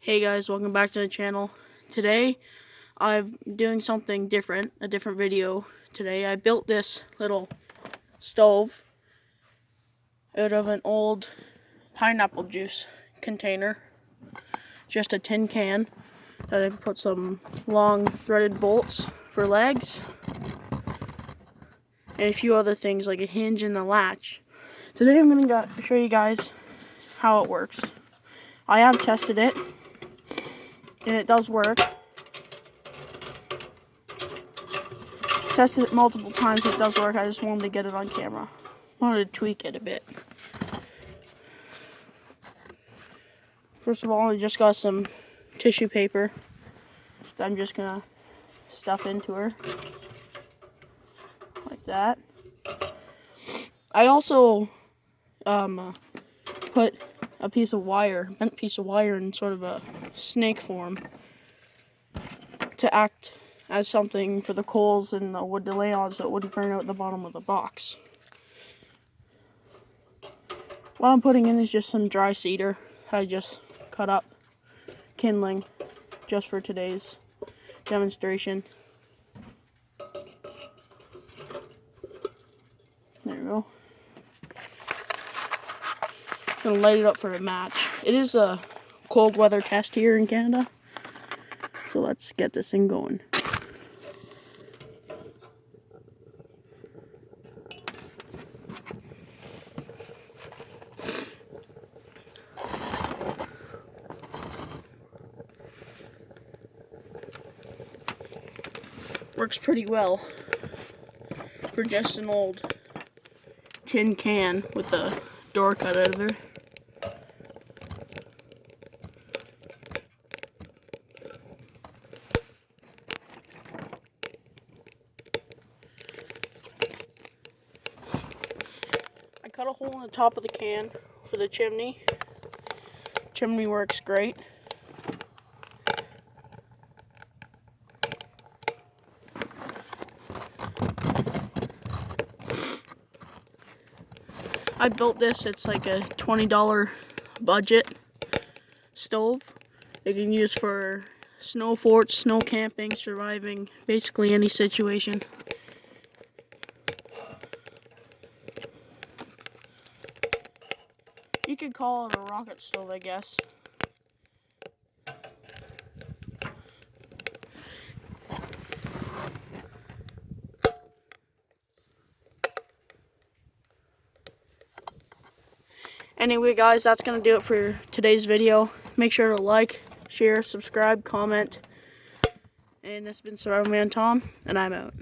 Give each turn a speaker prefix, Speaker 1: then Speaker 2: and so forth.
Speaker 1: Hey guys, welcome back to the channel. Today I'm doing something different, a different video today. I built this little stove out of an old pineapple juice container. Just a tin can that I put some long threaded bolts for legs and a few other things like a hinge and the latch. Today I'm going to show you guys how it works. I have tested it and it does work. Tested it multiple times, it does work. I just wanted to get it on camera. Wanted to tweak it a bit. First of all, I just got some tissue paper that I'm just gonna stuff into her. Like that. I also put a piece of wire, bent piece of wire in sort of a snake form to act as something for the coals and the wood to lay on so it wouldn't burn out the bottom of the box. What I'm putting in is just some dry cedar I just cut up, kindling, just for today's demonstration. There we go. Gonna light it up for a match. It is a cold weather test here in Canada, so let's get this thing going. Works pretty well for just an old tin can with the door cut out of it. I cut a hole in the top of the can for the chimney. Chimney works great. I built this, it's like a $20 budget stove. You can use for snow forts, snow camping, surviving, basically any situation. You could call it a rocket stove, I guess. Anyway guys, that's going to do it for today's video. Make sure to like, share, subscribe, comment. And this has been Survival Man Tom, and I'm out.